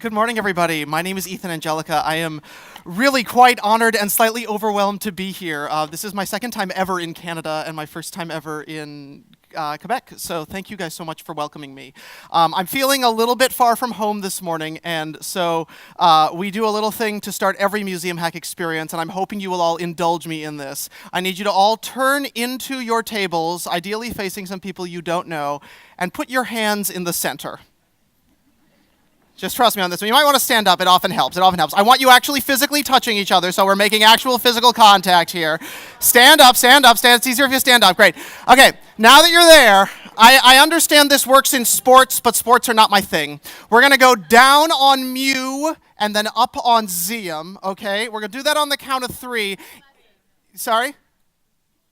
Good morning, everybody. My name is Ethan Angelica. I am really quite honored and slightly overwhelmed to be here. This is my second time ever in Canada and my first time ever in Quebec, so thank you guys so much for welcoming me. I'm feeling a little bit far from home this morning, and so we do a little thing to start every Museum Hack experience, and I'm hoping you will all indulge me in this. I need you to all turn into your tables, ideally facing some people you don't know, and put your hands in the center. Just trust me on this one. You might want to stand up. It often helps. I want you actually physically touching each other, so we're making actual physical contact here. Stand up. It's easier if you stand up. Great. Okay, now that you're there, I understand this works in sports, but sports are not my thing. We're going to go down on mu and then up on zium, okay? We're going to do that on the count of 3. Sorry?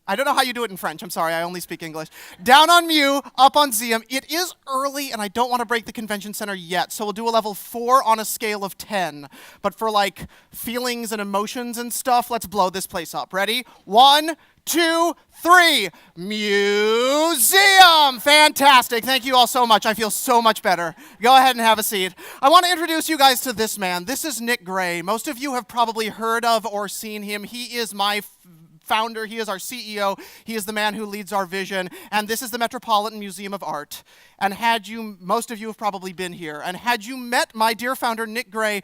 I don't know how you do it in French. I'm sorry, I only speak English. Down on mu, up on zium. It is early, and I don't want to break the convention center yet, so we'll do a level 4 on a scale of 10. But for, like, feelings and emotions and stuff, let's blow this place up. Ready? 1, 2, 3. Museum! Fantastic. Thank you all so much. I feel so much better. Go ahead and have a seat. I want to introduce you guys to this man. This is Nick Gray. Most of you have probably heard of or seen him. He is my founder, he is our CEO, he is the man who leads our vision, and this is the Metropolitan Museum of Art. And most of you have probably been here, and had you met my dear founder, Nick Gray,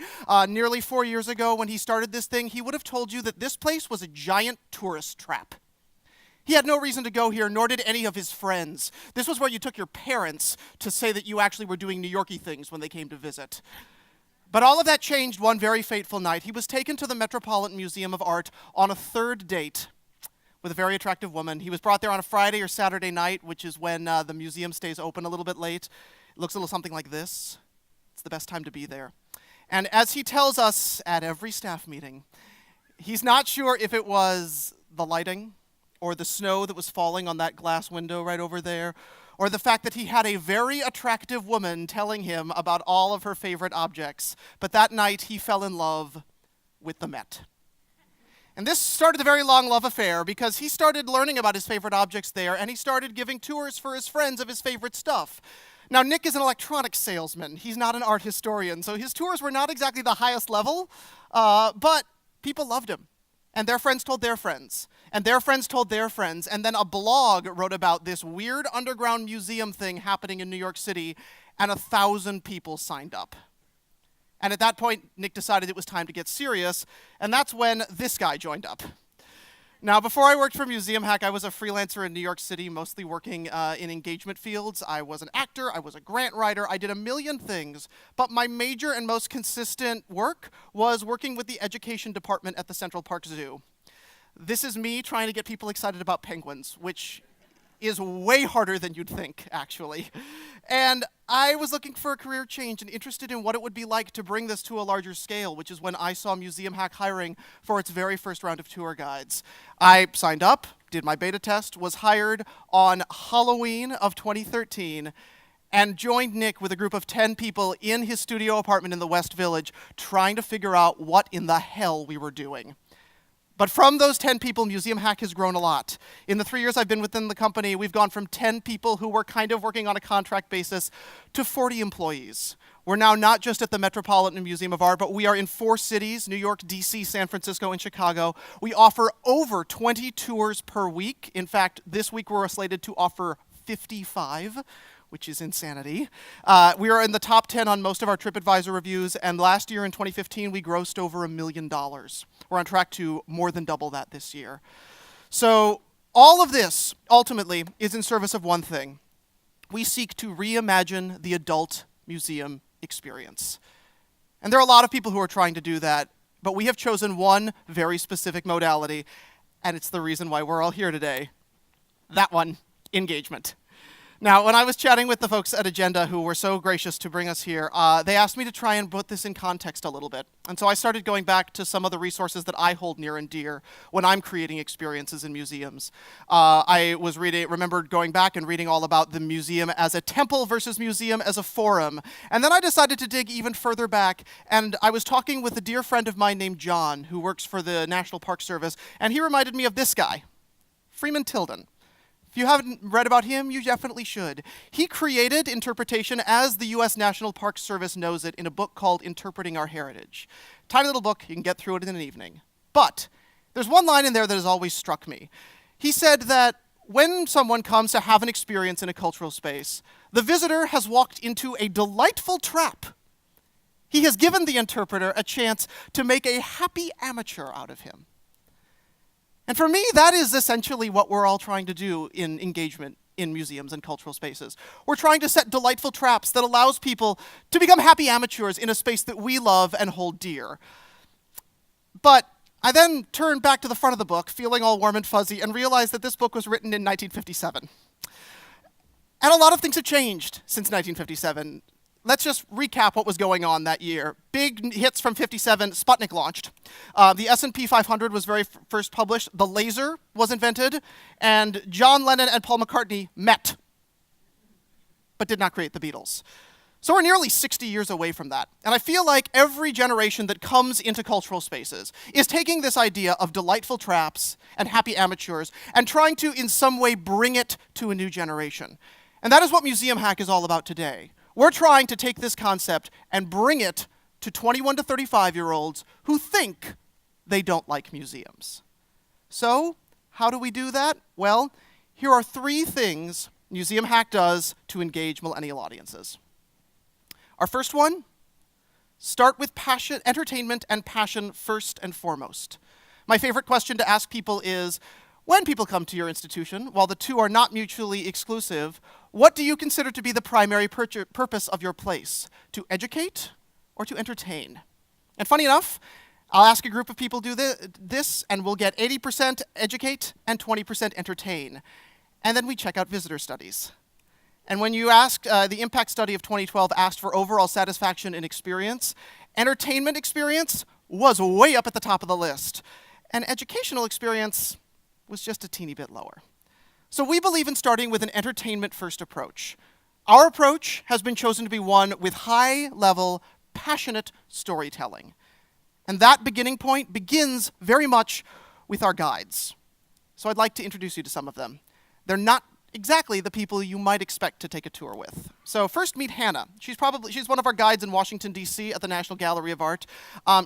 nearly 4 years ago when he started this thing, he would have told you that this place was a giant tourist trap. He had no reason to go here, nor did any of his friends. This was where you took your parents to say that you actually were doing New York-y things when they came to visit. But all of that changed one very fateful night. He was taken to the Metropolitan Museum of Art on a 3rd date with a very attractive woman. He was brought there on a Friday or Saturday night, which is when the museum stays open a little bit late. It looks a little something like this. It's the best time to be there. And as he tells us at every staff meeting, he's not sure if it was the lighting or the snow that was falling on that glass window right over there, or the fact that he had a very attractive woman telling him about all of her favorite objects. But that night, he fell in love with the Met. And this started a very long love affair because he started learning about his favorite objects there, and he started giving tours for his friends of his favorite stuff. Now, Nick is an electronics salesman. He's not an art historian, so his tours were not exactly the highest level, but people loved him. And their friends told their friends, and their friends told their friends, and then a blog wrote about this weird underground museum thing happening in New York City, and 1,000 people signed up. And at that point, Nick decided it was time to get serious, and that's when this guy joined up. Now, before I worked for Museum Hack, I was a freelancer in New York City, mostly working in engagement fields. I was an actor, I was a grant writer, I did a million things, but my major and most consistent work was working with the education department at the Central Park Zoo. This is me trying to get people excited about penguins, which is way harder than you'd think, actually. And I was looking for a career change and interested in what it would be like to bring this to a larger scale, which is when I saw Museum Hack hiring for its very first round of tour guides. I signed up, did my beta test, was hired on Halloween of 2013, and joined Nick with a group of 10 people in his studio apartment in the West Village, trying to figure out what in the hell we were doing. But from those 10 people, Museum Hack has grown a lot. In the 3 years I've been within the company, we've gone from 10 people who were kind of working on a contract basis to 40 employees. We're now not just at the Metropolitan Museum of Art, but we are in 4 cities, New York, DC, San Francisco, and Chicago. We offer over 20 tours per week. In fact, this week we're slated to offer 55, which is insanity. We are in the top 10 on most of our TripAdvisor reviews, and last year in 2015, we grossed over $1 million. We're on track to more than double that this year. So all of this, ultimately, is in service of one thing. We seek to reimagine the adult museum experience. And there are a lot of people who are trying to do that, but we have chosen one very specific modality, and it's the reason why we're all here today. That one, engagement. Now, when I was chatting with the folks at Agenda who were so gracious to bring us here, they asked me to try and put this in context a little bit. And so I started going back to some of the resources that I hold near and dear when I'm creating experiences in museums. I remembered going back and reading all about the museum as a temple versus museum as a forum. And then I decided to dig even further back, and I was talking with a dear friend of mine named John, who works for the National Park Service, and he reminded me of this guy, Freeman Tilden. If you haven't read about him, you definitely should. He created interpretation as the U.S. National Park Service knows it in a book called Interpreting Our Heritage. Tiny little book, you can get through it in an evening. But there's one line in there that has always struck me. He said that when someone comes to have an experience in a cultural space, the visitor has walked into a delightful trap. He has given the interpreter a chance to make a happy amateur out of him. And for me, that is essentially what we're all trying to do in engagement in museums and cultural spaces. We're trying to set delightful traps that allows people to become happy amateurs in a space that we love and hold dear. But I then turned back to the front of the book, feeling all warm and fuzzy, and realized that this book was written in 1957. And a lot of things have changed since 1957. Let's just recap what was going on that year. Big hits from 57, Sputnik launched. The S&P 500 was very first published. The laser was invented. And John Lennon and Paul McCartney met, but did not create the Beatles. So we're nearly 60 years away from that. And I feel like every generation that comes into cultural spaces is taking this idea of delightful traps and happy amateurs and trying to, in some way, bring it to a new generation. And that is what Museum Hack is all about today. We're trying to take this concept and bring it to 21 to 35-year-olds who think they don't like museums. So, how do we do that? Well, here are 3 things Museum Hack does to engage millennial audiences. Our first one, start with passion, entertainment and passion first and foremost. My favorite question to ask people is, when people come to your institution, while the two are not mutually exclusive, what do you consider to be the primary purpose of your place? To educate or to entertain? And funny enough, I'll ask a group of people do this, and we'll get 80% educate and 20% entertain. And then we check out visitor studies. And when you ask, the impact study of 2012 asked for overall satisfaction and experience, entertainment experience was way up at the top of the list. And educational experience was just a teeny bit lower. So we believe in starting with an entertainment-first approach. Our approach has been chosen to be one with high-level, passionate storytelling. And that beginning point begins very much with our guides. So I'd like to introduce you to some of them. They're not exactly the people you might expect to take a tour with. So first, meet Hannah. She's one of our guides in Washington, D.C. at the National Gallery of Art.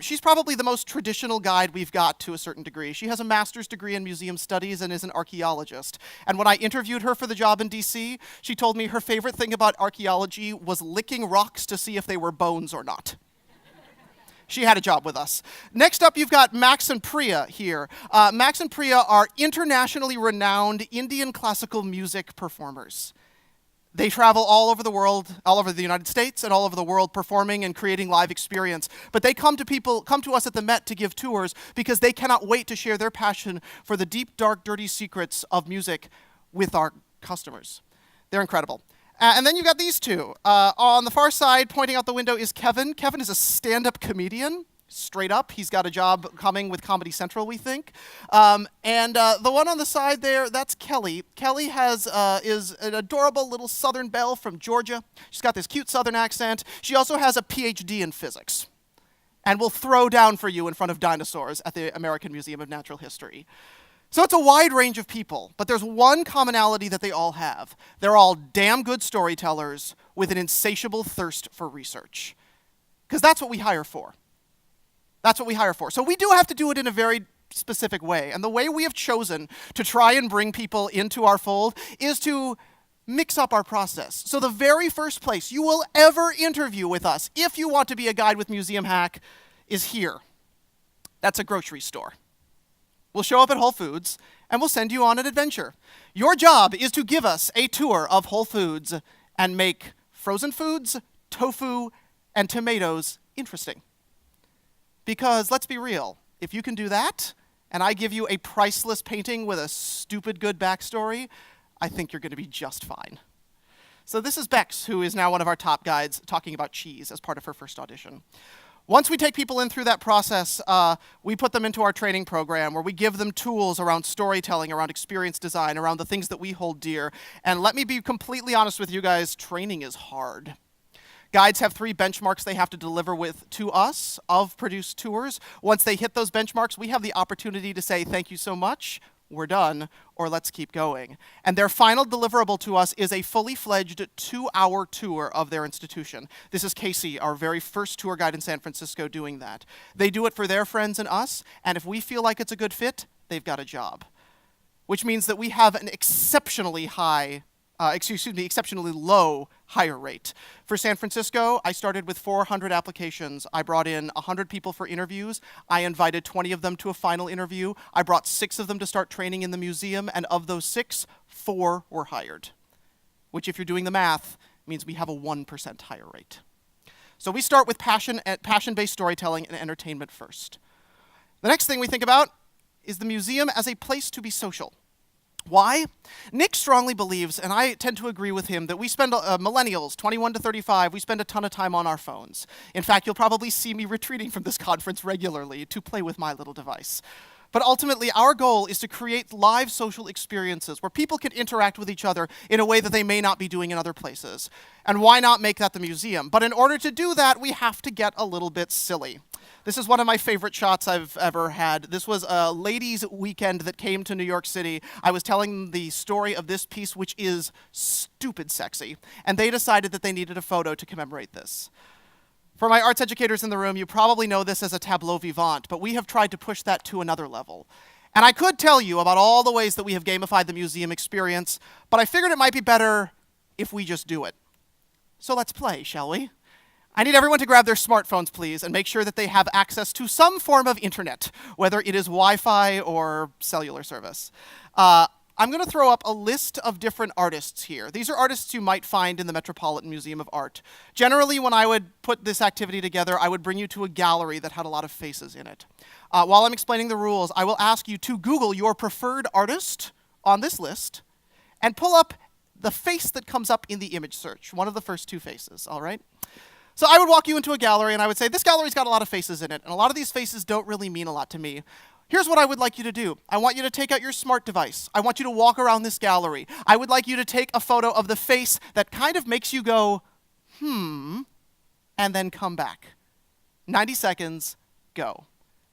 She's probably the most traditional guide we've got to a certain degree. She has a master's degree in museum studies and is an archaeologist. And when I interviewed her for the job in D.C., she told me her favorite thing about archaeology was licking rocks to see if they were bones or not. She had a job with us. Next up, you've got Max and Priya here. Max and Priya are internationally renowned Indian classical music performers. They travel all over the world, all over the United States and all over the world, performing and creating live experience. But they come to us at the Met to give tours because they cannot wait to share their passion for the deep, dark, dirty secrets of music with our customers. They're incredible. And then you've got these two. On the far side, pointing out the window, is Kevin. Kevin is a stand-up comedian, straight up. He's got a job coming with Comedy Central, we think. And the one on the side there, that's Kelly. Kelly is an adorable little Southern belle from Georgia. She's got this cute Southern accent. She also has a PhD in physics and will throw down for you in front of dinosaurs at the American Museum of Natural History. So it's a wide range of people, but there's one commonality that they all have. They're all damn good storytellers with an insatiable thirst for research. Because that's what we hire for. That's what we hire for. So we do have to do it in a very specific way. And the way we have chosen to try and bring people into our fold is to mix up our process. So the very first place you will ever interview with us, if you want to be a guide with Museum Hack, is here. That's a grocery store. We'll show up at Whole Foods, and we'll send you on an adventure. Your job is to give us a tour of Whole Foods and make frozen foods, tofu, and tomatoes interesting. Because let's be real, if you can do that, and I give you a priceless painting with a stupid good backstory, I think you're going to be just fine. So this is Bex, who is now one of our top guides, talking about cheese as part of her first audition. Once we take people in through that process, we put them into our training program where we give them tools around storytelling, around experience design, around the things that we hold dear. And let me be completely honest with you guys, training is hard. Guides have 3 benchmarks they have to deliver to us of produced tours. Once they hit those benchmarks, we have the opportunity to say, thank you so much, we're done, or let's keep going. And their final deliverable to us is a fully fledged 2-hour tour of their institution. This is Casey, our very first tour guide in San Francisco, doing that. They do it for their friends and us, and if we feel like it's a good fit, they've got a job. Which means that we have an exceptionally low hire rate. For San Francisco, I started with 400 applications. I brought in 100 people for interviews. I invited 20 of them to a final interview. I brought 6 of them to start training in the museum, and of those 6, 4 were hired. Which, if you're doing the math, means we have a 1% hire rate. So we start with passion-based storytelling and entertainment first. The next thing we think about is the museum as a place to be social. Why? Nick strongly believes, and I tend to agree with him, that we spend, millennials, 21 to 35, we spend a ton of time on our phones. In fact, you'll probably see me retreating from this conference regularly to play with my little device. But ultimately, our goal is to create live social experiences where people can interact with each other in a way that they may not be doing in other places. And why not make that the museum? But in order to do that, we have to get a little bit silly. This is one of my favorite shots I've ever had. This was a ladies' weekend that came to New York City. I was telling them the story of this piece, which is stupid sexy. And they decided that they needed a photo to commemorate this. For my arts educators in the room, you probably know this as a tableau vivant, but we have tried to push that to another level. And I could tell you about all the ways that we have gamified the museum experience, but I figured it might be better if we just do it. So let's play, shall we? I need everyone to grab their smartphones, please, and make sure that they have access to some form of internet, whether it is Wi-Fi or cellular service. I'm going to throw up a list of different artists here. These are artists you might find in the Metropolitan Museum of Art. Generally, when I would put this activity together, I would bring you to a gallery that had a lot of faces in it. While I'm explaining the rules, I will ask you to Google your preferred artist on this list and pull up the face that comes up in the image search, one of the first 2 faces, all right? So I would walk you into a gallery and I would say, this gallery's got a lot of faces in it, and a lot of these faces don't really mean a lot to me. Here's what I would like you to do. I want you to take out your smart device. I want you to walk around this gallery. I would like you to take a photo of the face that kind of makes you go, and then come back. 90 seconds, go.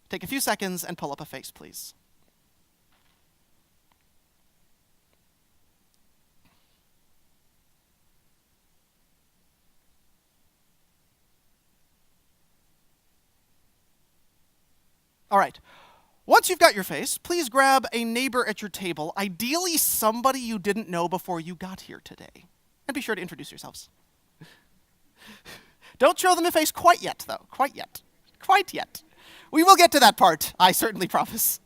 Take a few seconds and pull up a face, please. All right. Once you've got your face, please grab a neighbor at your table, ideally somebody you didn't know before you got here today. And be sure to introduce yourselves. Don't show them a face quite yet, though. Quite yet. Quite yet. We will get to that part, I certainly promise.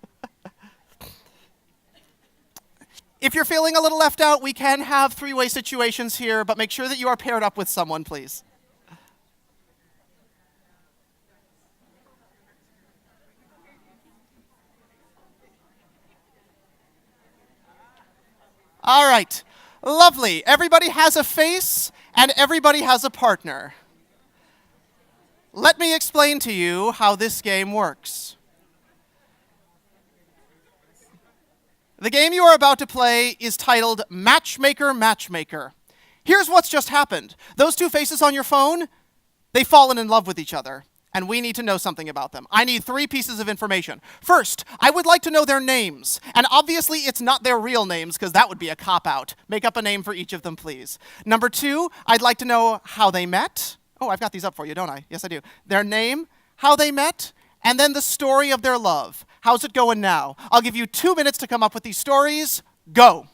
If you're feeling a little left out, we can have 3-way situations here, but make sure that you are paired up with someone, please. All right, lovely. Everybody has a face and everybody has a partner. Let me explain to you how this game works. The game you are about to play is titled Matchmaker, Matchmaker. Here's what's just happened. Those 2 faces on your phone, they've fallen in love with each other. And we need to know something about them. I need 3 pieces of information. First, I would like to know their names. And obviously, it's not their real names, because that would be a cop-out. Make up a name for each of them, please. Number 2, I'd like to know how they met. Oh, I've got these up for you, don't I? Yes, I do. Their name, how they met, and then the story of their love. How's it going now? I'll give you 2 minutes to come up with these stories. Go.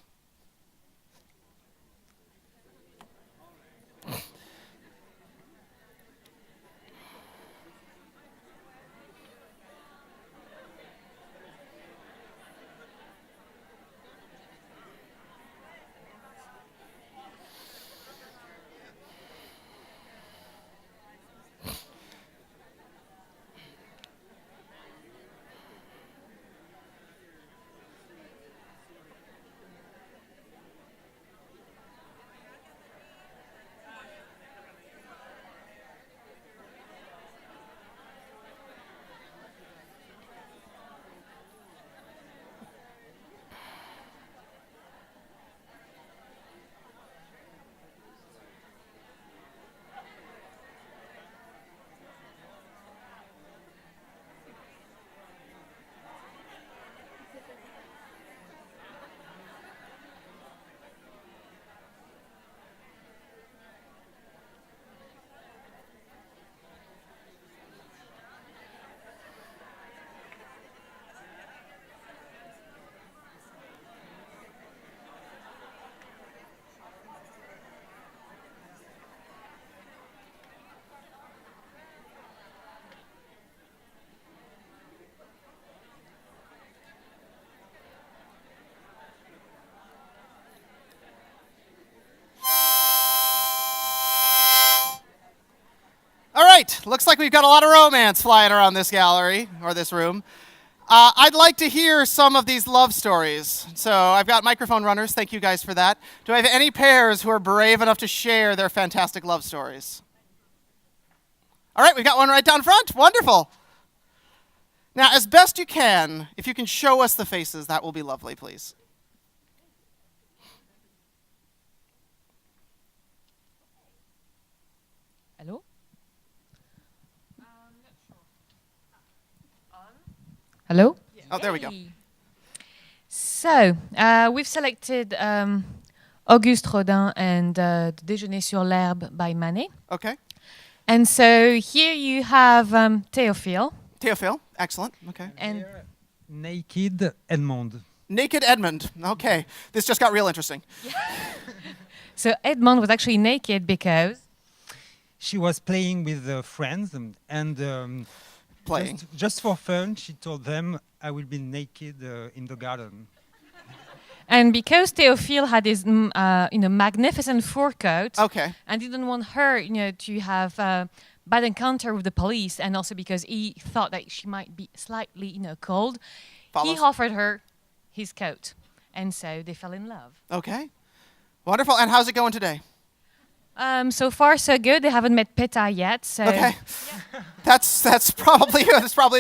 right, looks like we've got a lot of romance flying around this gallery, or this room. I'd like to hear some of these love stories. So I've got microphone runners, thank you guys for that. Do I have any pairs who are brave enough to share their fantastic love stories? All right, we've got one right down front, wonderful. Now, as best you can, if you can show us the faces, that will be lovely, please. Hello? Hello? Oh, there we go. So, we've selected Auguste Rodin and Déjeuner sur l'herbe by Manet. Okay. And so here you have Théophile. Théophile, excellent, okay. And Naked Edmond. Naked Edmond, okay. This just got real interesting. So Edmond was actually naked because... She was playing with friends and Playing. just for fun, she told them, I will be naked in the garden. And because Théophile had his magnificent fur coat, Okay. and didn't want her to have bad encounter with the police, and also because he thought that she might be slightly cold, Follows. he offered her his coat. And so they fell in love. Okay. Wonderful. And how's it going today? So far, so good. They haven't met PETA yet. So Okay. That's probably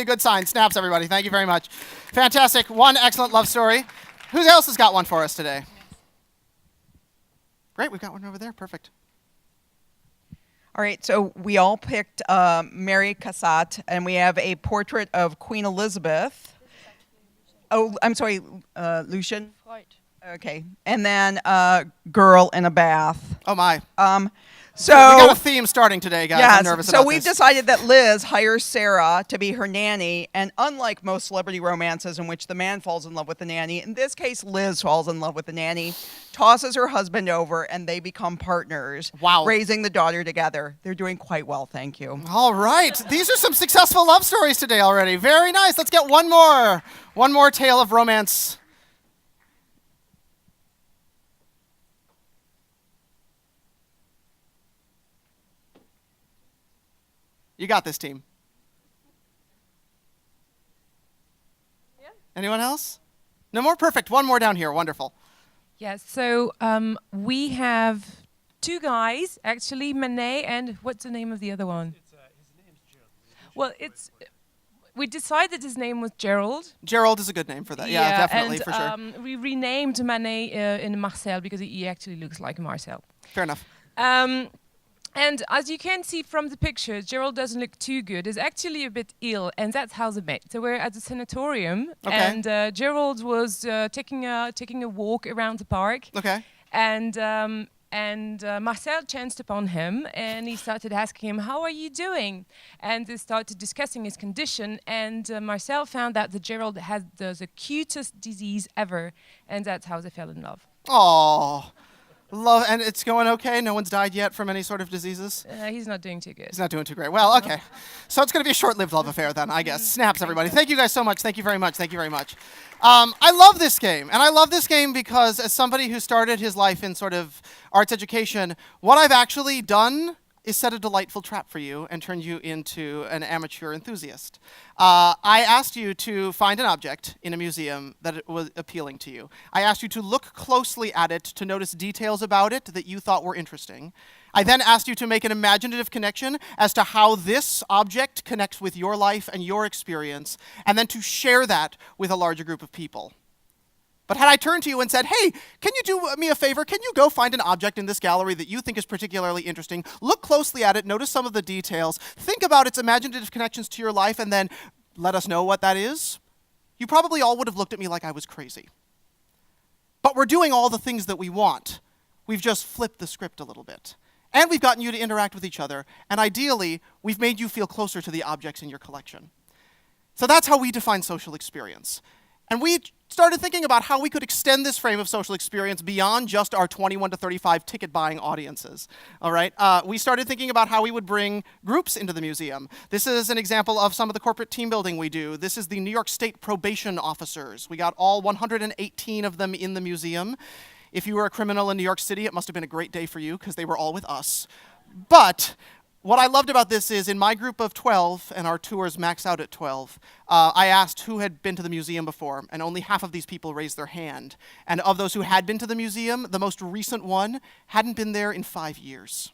a good sign. Snaps, everybody. Thank you very much. Fantastic. One excellent love story. Who else has got one for us today? Great. We've got one over there. Perfect. All right, so we all picked Mary Cassatt, and we have a portrait of Queen Elizabeth. Oh, I'm sorry, Lucian? Right. Okay, and then Girl in a Bath. Oh, my. So we got a theme starting today, guys. I'm nervous so about we've this. decided that Liz hires Sarah to be her nanny, and unlike most celebrity romances in which the man falls in love with the nanny, in this case, Liz falls in love with the nanny, tosses her husband over, and they become partners. Wow. Raising the daughter together. They're doing quite well, thank you. All right. These are some successful love stories today already. Very nice. Let's get one more. One more tale of romance. You got this, team. Yeah. Anyone else? No more? Perfect. One more down here. Wonderful. Yeah, so we have two guys, actually, Manet and what's the name of the other one? His name's Gerald. Well, we decided his name was Gerald. Gerald is a good name for that. Yeah, definitely, and, for sure. We renamed Manet in Marcel because he actually looks like Marcel. Fair enough. And as you can see from the picture, Gerald doesn't look too good. He's actually a bit ill, and that's how they met. So we're at the sanatorium, Okay. and Gerald was taking a walk around the park. Okay. And Marcel chanced upon him, and he started asking him, "How are you doing?" And they started discussing his condition, and Marcel found out that Gerald had the cutest disease ever, and that's how they fell in love. Oh, love, and it's going okay? No one's died yet from any sort of diseases? He's not doing too good. He's not doing too great. Well, okay. So it's going to be a short-lived love affair then, I guess. Snaps, everybody. Thank you guys so much. Thank you very much. Thank you very much. I love this game, and I love this game because as somebody who started his life in sort of arts education, what I've actually done is set a delightful trap for you and turn you into an amateur enthusiast. I asked you to find an object in a museum that it was appealing to you. I asked you to look closely at it to notice details about it that you thought were interesting. I then asked you to make an imaginative connection as to how this object connects with your life and your experience, and then to share that with a larger group of people. But had I turned to you and said, hey, can you do me a favor? Can you go find an object in this gallery that you think is particularly interesting? Look closely at it, notice some of the details, think about its imaginative connections to your life, and then let us know what that is. You probably all would have looked at me like I was crazy. But we're doing all the things that we want. We've just flipped the script a little bit. And we've gotten you to interact with each other. And ideally, we've made you feel closer to the objects in your collection. So that's how we define social experience. And we started thinking about how we could extend this frame of social experience beyond just our 21 to 35 ticket buying audiences. All right? We started thinking about how we would bring groups into the museum. This is an example of some of the corporate team building we do. This is the New York State probation officers. We got all 118 of them in the museum. If you were a criminal in New York City, it must have been a great day for you because they were all with us. But what I loved about this is in my group of 12, and our tours max out at 12, I asked who had been to the museum before, and only half of these people raised their hand. And of those who had been to the museum, the most recent one hadn't been there in 5 years.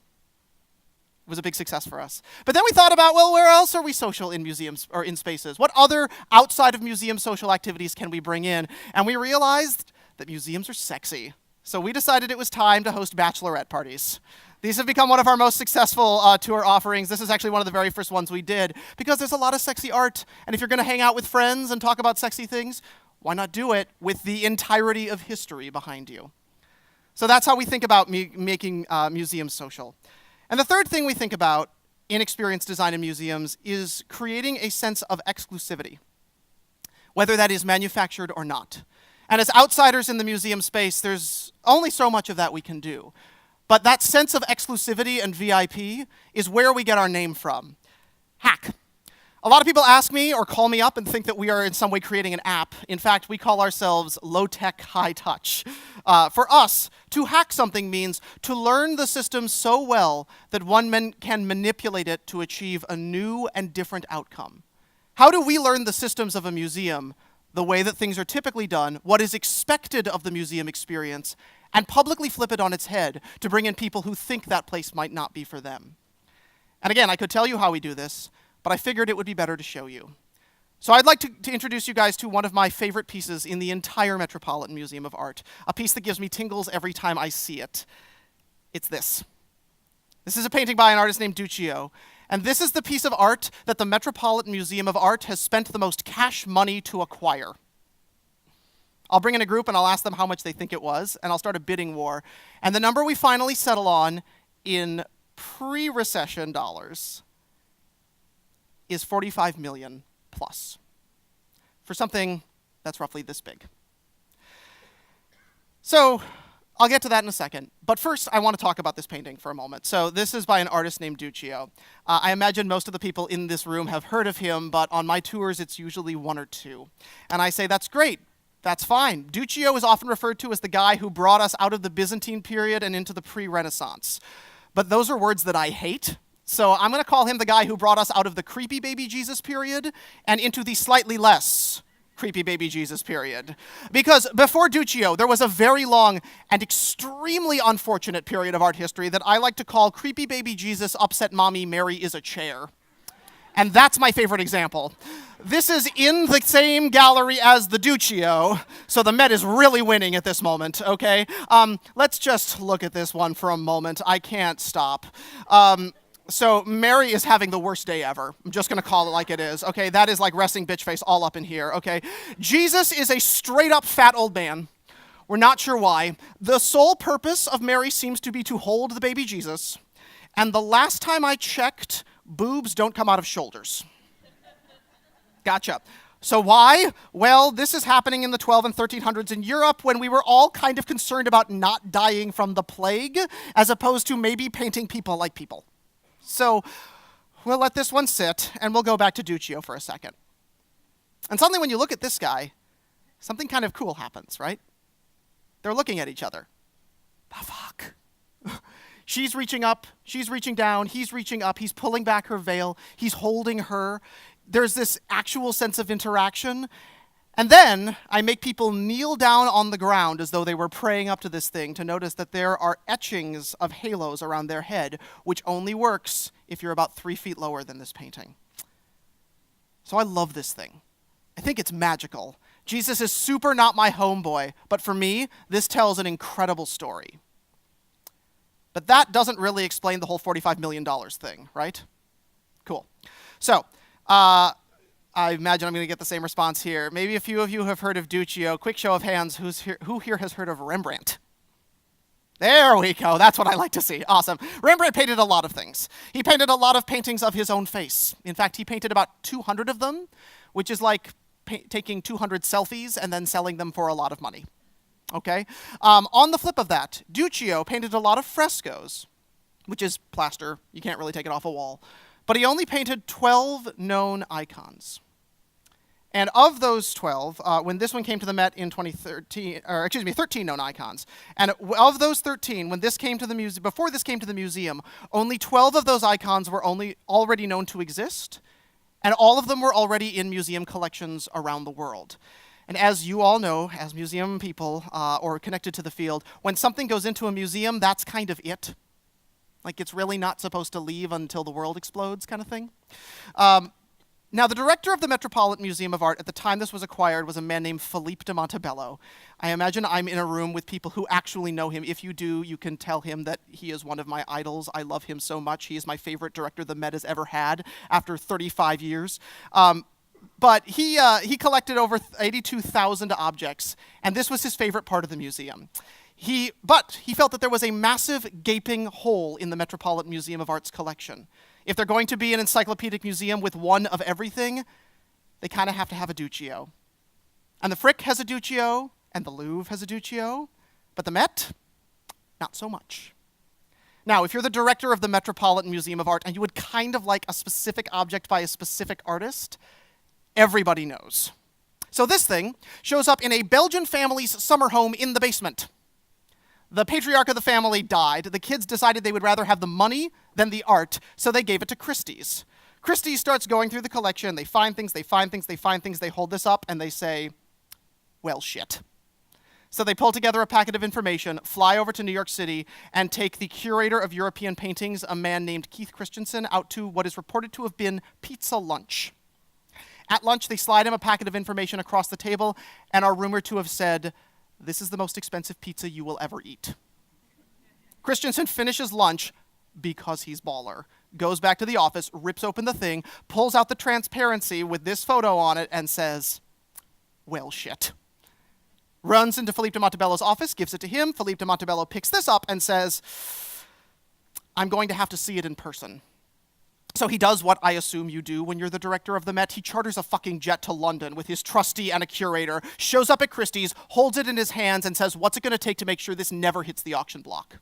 It was a big success for us. But then we thought about, well, where else are we social in museums or in spaces? What other outside of museum social activities can we bring in? And we realized that museums are sexy. So we decided it was time to host bachelorette parties. These have become one of our most successful tour offerings. This is actually one of the very first ones we did because there's a lot of sexy art. And if you're going to hang out with friends and talk about sexy things, why not do it with the entirety of history behind you? So that's how we think about making museums social. And the third thing we think about in experience design in museums is creating a sense of exclusivity, whether that is manufactured or not. And as outsiders in the museum space, there's only so much of that we can do. But that sense of exclusivity and VIP is where we get our name from. Hack. A lot of people ask me or call me up and think that we are in some way creating an app. In fact, we call ourselves low-tech, high-touch. For us, to hack something means to learn the system so well that one can manipulate it to achieve a new and different outcome. How do we learn the systems of a museum, the way that things are typically done, what is expected of the museum experience, and publicly flip it on its head to bring in people who think that place might not be for them? And again, I could tell you how we do this, but I figured it would be better to show you. So I'd like to introduce you guys to one of my favorite pieces in the entire Metropolitan Museum of Art, a piece that gives me tingles every time I see it. It's this. This is a painting by an artist named Duccio, and this is the piece of art that the Metropolitan Museum of Art has spent the most cash money to acquire. I'll bring in a group and I'll ask them how much they think it was, and I'll start a bidding war. And the number we finally settle on in pre-recession dollars is 45 million plus for something that's roughly this big. So I'll get to that in a second. But first, I want to talk about this painting for a moment. So this is by an artist named Duccio. I imagine most of the people in this room have heard of him, but on my tours, it's usually one or two. And I say, that's great. That's fine. Duccio is often referred to as the guy who brought us out of the Byzantine period and into the pre-Renaissance. But those are words that I hate. So I'm going to call him the guy who brought us out of the creepy baby Jesus period and into the slightly less creepy baby Jesus period. Because before Duccio, there was a very long and extremely unfortunate period of art history that I like to call creepy baby Jesus upset mommy Mary is a chair. And that's my favorite example. This is in the same gallery as the Duccio, so the Met is really winning at this moment, okay? Let's just look at this one for a moment. I can't stop. So Mary is having the worst day ever. I'm just going to call it like it is, okay? That is like resting bitch face all up in here, okay? Jesus is a straight up fat old man. We're not sure why. The sole purpose of Mary seems to be to hold the baby Jesus. And the last time I checked, boobs don't come out of shoulders. Gotcha. So why? Well, this is happening in the 12 and 1300s in Europe when we were all kind of concerned about not dying from the plague, as opposed to maybe painting people like people. So we'll let this one sit, and we'll go back to Duccio for a second. And suddenly when you look at this guy, something kind of cool happens, right? They're looking at each other. The fuck? She's reaching up, she's reaching down, he's reaching up, he's pulling back her veil, he's holding her. There's this actual sense of interaction. And then I make people kneel down on the ground as though they were praying up to this thing to notice that there are etchings of halos around their head, which only works if you're about 3 feet lower than this painting. So I love this thing. I think it's magical. Jesus is super not my homeboy, but for me, this tells an incredible story. But that doesn't really explain the whole $45 million thing, right? Cool. So, I imagine I'm going to get the same response here. Maybe a few of you have heard of Duccio. Quick show of hands, who here has heard of Rembrandt? There we go. That's what I like to see. Awesome. Rembrandt painted a lot of things. He painted a lot of paintings of his own face. In fact, he painted about 200 of them, which is like taking 200 selfies and then selling them for a lot of money. Okay? On the flip of that, Duccio painted a lot of frescoes, which is plaster. You can't really take it off a wall. But he only painted 12 known icons. And of those 12, when this one came to the Met in 2013, or excuse me, 13 known icons. And of those 13, when this came to the museum, before this came to the museum, only 12 of those icons were already known to exist, and all of them were already in museum collections around the world. And as you all know, as museum people or connected to the field, when something goes into a museum, that's kind of it. Like it's really not supposed to leave until the world explodes, kind of thing. Now, the director of the Metropolitan Museum of Art at the time this was acquired was a man named Philippe de Montebello. I imagine I'm in a room with people who actually know him. If you do, you can tell him that he is one of my idols. I love him so much. He is my favorite director the Met has ever had after 35 years. But he collected over 82,000 objects, and this was his favorite part of the museum. But he felt that there was a massive gaping hole in the Metropolitan Museum of Art's collection. If they're going to be an encyclopedic museum with one of everything, they kind of have to have a Duccio. And the Frick has a Duccio, and the Louvre has a Duccio, but the Met, not so much. Now, if you're the director of the Metropolitan Museum of Art and you would kind of like a specific object by a specific artist, everybody knows. So this thing shows up in a Belgian family's summer home in the basement. The patriarch of the family died. The kids decided they would rather have the money than the art, so they gave it to Christie's. Christie's starts going through the collection. They find things, they find things, they find things. They hold this up and they say, well, shit. So they pull together a packet of information, fly over to New York City, and take the curator of European paintings, a man named Keith Christensen, out to what is reported to have been pizza lunch. At lunch, they slide him a packet of information across the table and are rumored to have said, this is the most expensive pizza you will ever eat. Christensen finishes lunch because he's baller, goes back to the office, rips open the thing, pulls out the transparency with this photo on it, and says, well, shit. Runs into Philippe de Montebello's office, gives it to him. Philippe de Montebello picks this up and says, I'm going to have to see it in person. So he does what I assume you do when you're the director of the Met. He charters a fucking jet to London with his trustee and a curator, shows up at Christie's, holds it in his hands, and says, what's it going to take to make sure this never hits the auction block?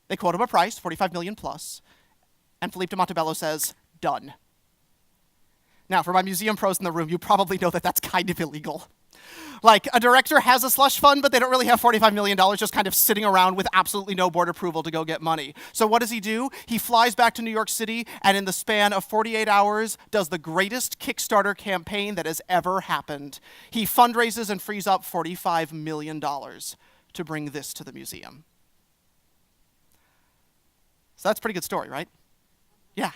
They quote him a price, 45 million plus, and Philippe de Montebello says, done. Now, for my museum pros in the room, you probably know that that's kind of illegal. Like, a director has a slush fund, but they don't really have $45 million just kind of sitting around with absolutely no board approval to go get money. So what does he do? He flies back to New York City, and in the span of 48 hours, does the greatest Kickstarter campaign that has ever happened. He fundraises and frees up $45 million to bring this to the museum. So that's a pretty good story, right? Yeah.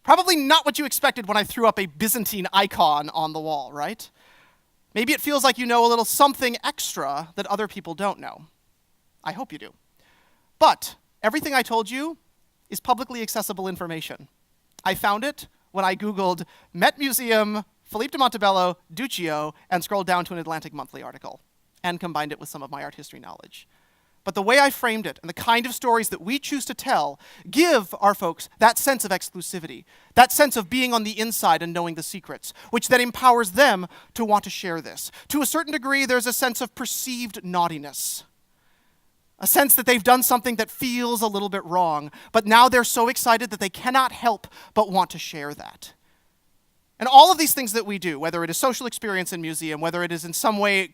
Probably not what you expected when I threw up a Byzantine icon on the wall, right? Maybe it feels like you know a little something extra that other people don't know. I hope you do. But everything I told you is publicly accessible information. I found it when I Googled Met Museum, Philippe de Montebello, Duccio, and scrolled down to an Atlantic Monthly article and combined it with some of my art history knowledge. But the way I framed it and the kind of stories that we choose to tell give our folks that sense of exclusivity, that sense of being on the inside and knowing the secrets, which then empowers them to want to share this. To a certain degree, there's a sense of perceived naughtiness, a sense that they've done something that feels a little bit wrong, but now they're so excited that they cannot help but want to share that. And all of these things that we do, whether it is social experience in museum, whether it is in some way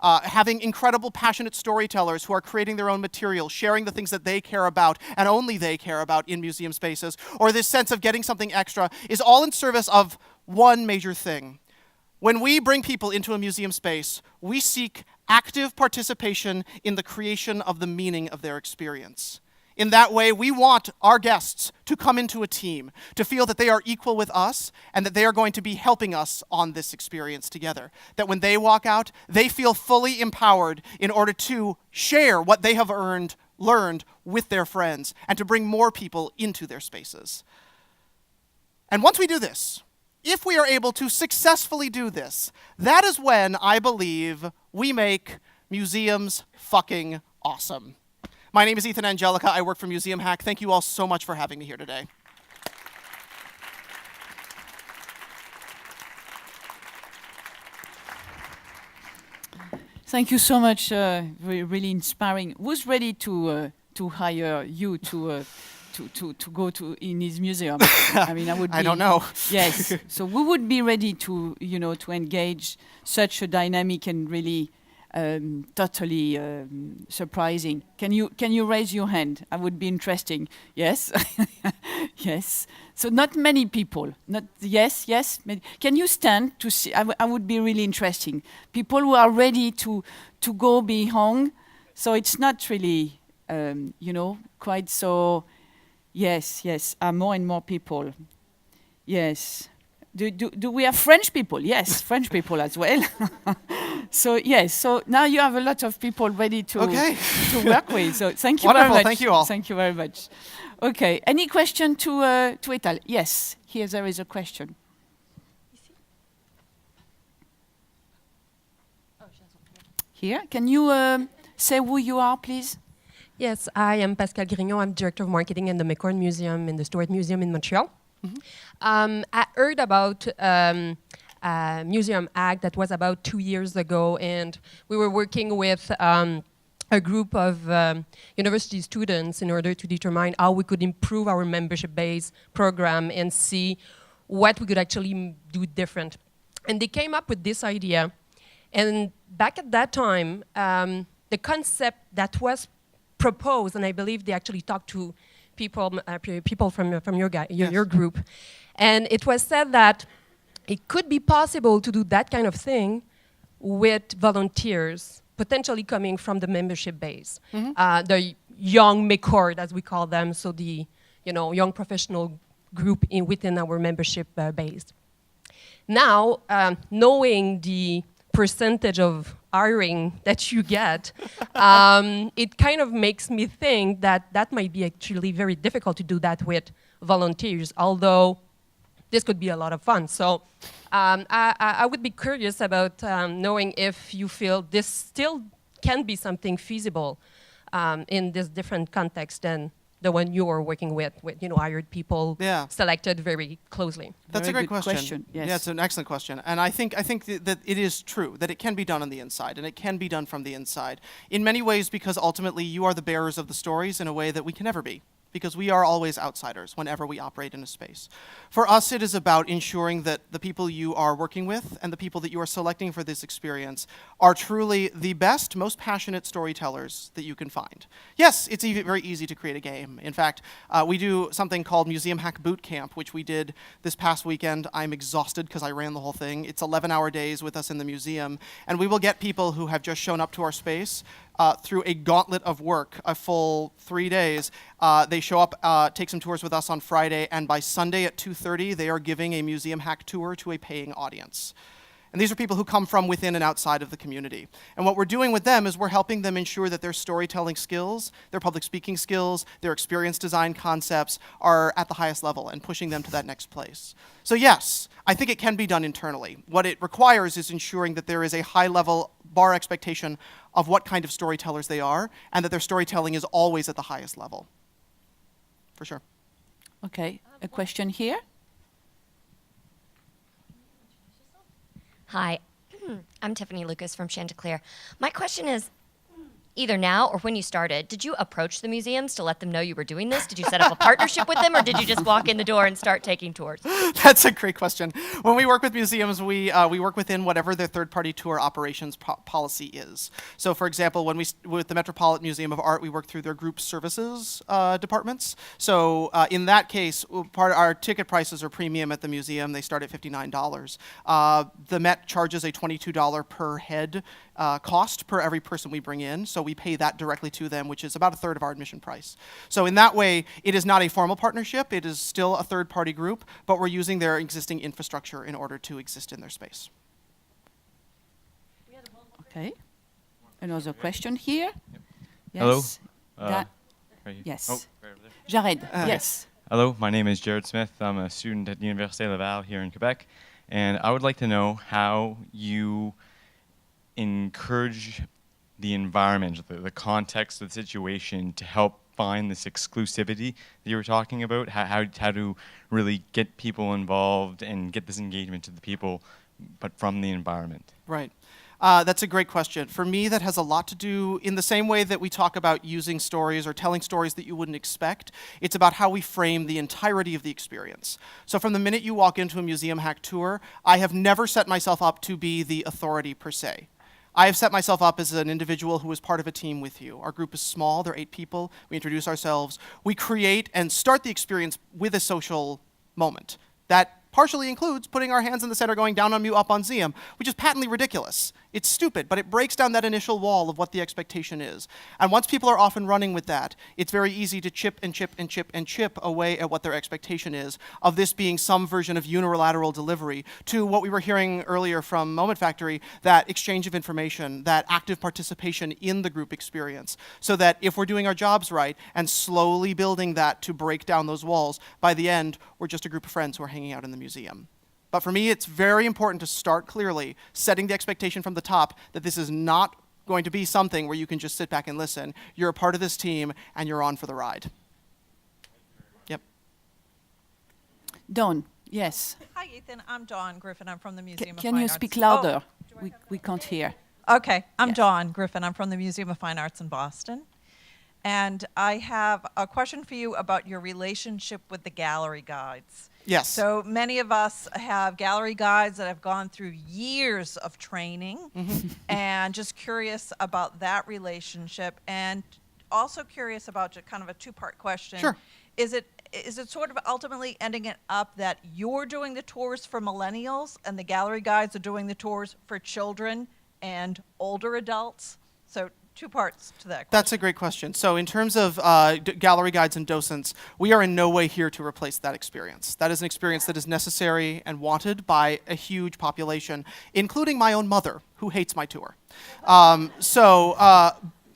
having incredible, passionate storytellers who are creating their own material, sharing the things that they care about and only they care about in museum spaces, or this sense of getting something extra, is all in service of one major thing. When we bring people into a museum space, we seek active participation in the creation of the meaning of their experience. In that way, we want our guests to come into a team, to feel that they are equal with us and that they are going to be helping us on this experience together. That when they walk out, they feel fully empowered in order to share what they have learned with their friends and to bring more people into their spaces. And once we do this, if we are able to successfully do this, that is when I believe we make museums fucking awesome. My name is Ethan Angelica. I work for Museum Hack. Thank you all so much for having me here today. Thank you so much. Really inspiring. Who's ready to hire you to to go to in his museum. I mean, I would. I don't know. Yes. So we would be ready to, to engage such a dynamic and really totally surprising. Can you raise your hand? I would be interesting. Yes. Yes. So not many people. Not yes. Can you stand to see? I would be really interesting. People who are ready to go beyond. So it's not really, quite so. Yes. More and more people. Yes. Do we have French people? Yes, French people as well. So yes. So now you have a lot of people ready to work with. So thank you Wonderful, very much. thank you all. Thank you very much. Okay. Any question to Ital? Yes. Here there is a question. Here, can you say who you are, please? Yes, I am Pascal Grignon. I'm Director of Marketing in the McCord Museum in the Stuart Museum in Montreal. I heard about a museum act that was about 2 years ago, and we were working with a group of university students in order to determine how we could improve our membership-based program and see what we could actually do different. And they came up with this idea. And back at that time, the concept that was proposed, and I believe they actually talked to people from your group, and it was said that it could be possible to do that kind of thing with volunteers, potentially coming from the membership base, the young McCord, as we call them, so the young professional group within our membership base. Now, knowing the percentage of hiring that you get, it kind of makes me think that might be actually very difficult to do that with volunteers, although this could be a lot of fun. So I would be curious about knowing if you feel this still can be something feasible in this different context than the one you are working with hired people selected very closely. That's Very a great good question. Yes. Yeah, it's an excellent question. And I think that it is true that it can be done on the inside, and it can be done from the inside. In many ways, because ultimately you are the bearers of the stories in a way that we can never be, because we are always outsiders whenever we operate in a space. For us, it is about ensuring that the people you are working with and the people that you are selecting for this experience are truly the best, most passionate storytellers that you can find. Yes, it's very easy to create a game. In fact, we do something called Museum Hack Boot Camp, which we did this past weekend. I'm exhausted because I ran the whole thing. It's 11-hour days with us in the museum, and we will get people who have just shown up to our space through a gauntlet of work, a full 3 days. They show up, take some tours with us on Friday, and by Sunday at 2:30, they are giving a museum hack tour to a paying audience. And these are people who come from within and outside of the community. And what we're doing with them is we're helping them ensure that their storytelling skills, their public speaking skills, their experience design concepts are at the highest level and pushing them to that next place. So yes, I think it can be done internally. What it requires is ensuring that there is a high level bar expectation of what kind of storytellers they are, and that their storytelling is always at the highest level. For sure. Okay, a question here. Hi, I'm Tiffany Lucas from Chanticleer. My question is, either now or when you started, did you approach the museums to let them know you were doing this? Did you set up a partnership with them, or did you just walk in the door and start taking tours? That's a great question. When we work with museums, we work within whatever their third-party tour operations policy is. So, for example, with the Metropolitan Museum of Art, we work through their group services departments. So, in that case, our ticket prices are premium at the museum. They start at $59. The Met charges a $22 per head cost per every person we bring in, so we pay that directly to them, which is about a third of our admission price. So in that way, it is not a formal partnership, it is still a third-party group, but we're using their existing infrastructure in order to exist in their space. Okay. Another question here. Hello. Yes. Yes. Oh, right over there. Jared, yes. Hello, my name is Jared Smith. I'm a student at the Université Laval here in Quebec, and I would like to know how you encourage the environment, the context of the situation to help find this exclusivity that you were talking about, how to really get people involved and get this engagement to the people, but from the environment. Right. That's a great question. For me, that has a lot to do, in the same way that we talk about using stories or telling stories that you wouldn't expect, it's about how we frame the entirety of the experience. So from the minute you walk into a museum hack tour, I have never set myself up to be the authority per se. I have set myself up as an individual who is part of a team with you. Our group is small, there are 8 people, we introduce ourselves, we create and start the experience with a social moment. That partially includes putting our hands in the center, going down on you, up on Zium, which is patently ridiculous. It's stupid, but it breaks down that initial wall of what the expectation is. And once people are off and running with that, it's very easy to chip and chip and chip and chip away at what their expectation is of this being some version of unilateral delivery to what we were hearing earlier from Moment Factory, that exchange of information, that active participation in the group experience, so that if we're doing our jobs right and slowly building that to break down those walls, by the end, we're just a group of friends who are hanging out in the museum. But for me, it's very important to start clearly, setting the expectation from the top that this is not going to be something where you can just sit back and listen. You're a part of this team, and you're on for the ride. Yep. Dawn, yes. Hi, Ethan. I'm Dawn Griffin. I'm from the Museum of Fine Can you Arts. speak louder? Oh, We can't hear. okay. I'm Yes. Dawn Griffin. I'm from the Museum of Fine Arts in Boston. And I have a question for you about your relationship with the gallery guides. Yes. So many of us have gallery guides that have gone through years of training, and just curious about that relationship, and also curious about kind of a two-part question. Sure. Is it sort of ultimately ending it up that you're doing the tours for millennials and the gallery guides are doing the tours for children and older adults? So 2 parts to that question. That's a great question. So in terms of gallery guides and docents, we are in no way here to replace that experience. That is an experience that is necessary and wanted by a huge population, including my own mother, who hates my tour.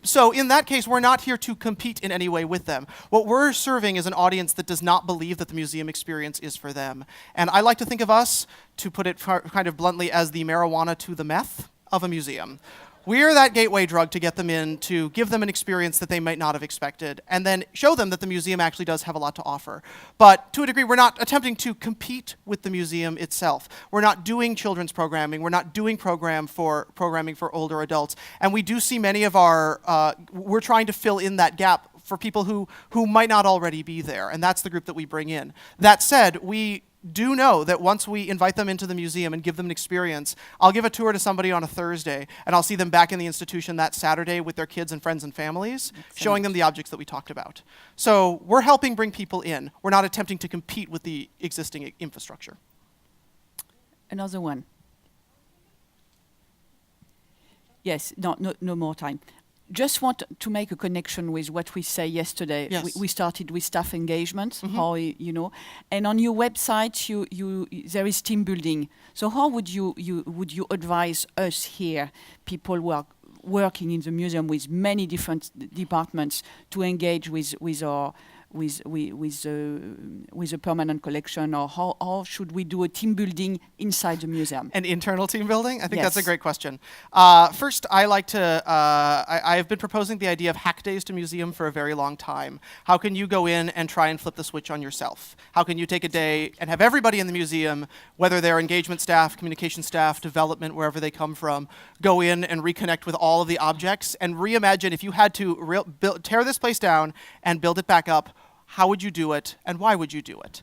So in that case, we're not here to compete in any way with them. What we're serving is an audience that does not believe that the museum experience is for them. And I like to think of us, to put it kind of bluntly, as the marijuana to the meth of a museum. We're that gateway drug to get them in, to give them an experience that they might not have expected, and then show them that the museum actually does have a lot to offer. But to a degree, we're not attempting to compete with the museum itself. We're not doing children's programming. We're not doing programming for older adults. And we do see many of our, we're trying to fill in that gap for people who might not already be there, and that's the group that we bring in. That said, we do know that once we invite them into the museum and give them an experience, I'll give a tour to somebody on a Thursday, and I'll see them back in the institution that Saturday with their kids and friends and families, showing them the objects that we talked about. So we're helping bring people in. We're not attempting to compete with the existing infrastructure. Another one. Yes, no more time. Just want to make a connection with what we say yesterday. Yes. We started with staff engagement, how and on your website there is team building. So how would you advise us here, people who are working in the museum with many different departments, to engage with a permanent collection, or how should we do a team building inside the museum? An internal team building? I think Yes. that's a great question. First, I like to, I've been proposing the idea of hack days to museum for a very long time. How can you go in and try and flip the switch on yourself? How can you take a day and have everybody in the museum, whether they're engagement staff, communication staff, development, wherever they come from, go in and reconnect with all of the objects and reimagine if you had to tear this place down and build it back up, how would you do it, and why would you do it?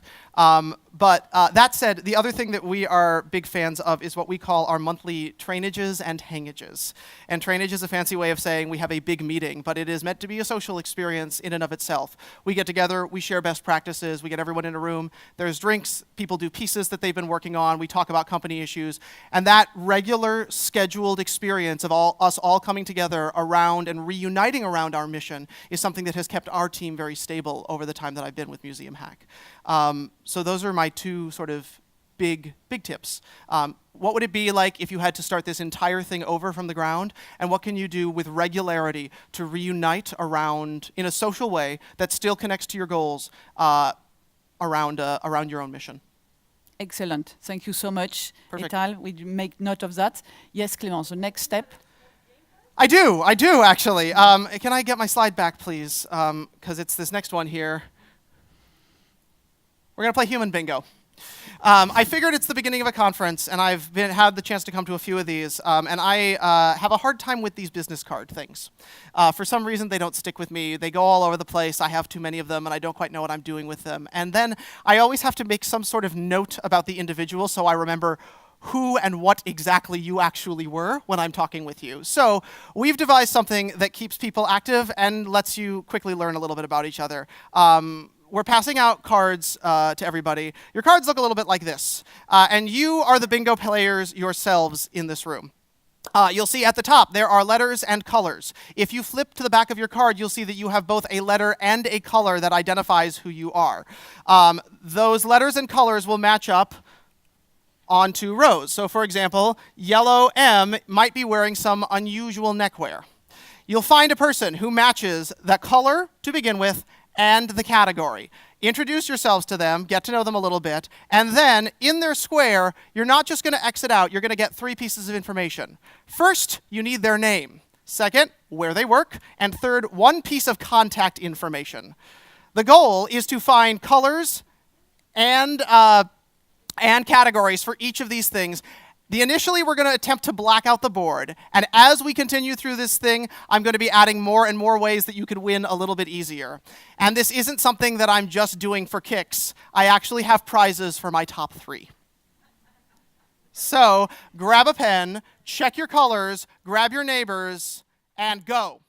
But that said, the other thing that we are big fans of is what we call our monthly trainages and hangages. And trainage is a fancy way of saying we have a big meeting, but it is meant to be a social experience in and of itself. We get together, we share best practices, we get everyone in a room, there's drinks, people do pieces that they've been working on, we talk about company issues, and that regular scheduled experience of us all coming together around and reuniting around our mission is something that has kept our team very stable over the time that I've been with Museum Hack. So those are my 2 sort of big tips. What would it be like if you had to start this entire thing over from the ground? And what can you do with regularity to reunite around, in a social way that still connects to your goals, around your own mission? Excellent. Thank you so much, Perfect. Etal. We make note of that. Yes, Clémence, the next step. I do actually. Can I get my slide back, please? Because it's this next one here. We're going to play human bingo. I figured it's the beginning of a conference, and I've had the chance to come to a few of these, and I have a hard time with these business card things. For some reason, they don't stick with me. They go all over the place. I have too many of them, and I don't quite know what I'm doing with them. And then I always have to make some sort of note about the individual so I remember who and what exactly you actually were when I'm talking with you. So we've devised something that keeps people active and lets you quickly learn a little bit about each other. We're passing out cards to everybody. Your cards look a little bit like this. And you are the bingo players yourselves in this room. You'll see at the top there are letters and colors. If you flip to the back of your card, you'll see that you have both a letter and a color that identifies who you are. Those letters and colors will match up onto rows. So for example, yellow M might be wearing some unusual neckwear. You'll find a person who matches that color to begin with and the category. Introduce yourselves to them, get to know them a little bit, and then in their square, you're not just going to exit out, you're going to get 3 pieces of information. First, you need their name. Second, where they work. And third, 1 piece of contact information. The goal is to find colors and categories for each of these things. Initially, we're going to attempt to black out the board. And as we continue through this thing, I'm going to be adding more and more ways that you could win a little bit easier. And this isn't something that I'm just doing for kicks. I actually have prizes for my top 3. So grab a pen, check your colors, grab your neighbors, and go.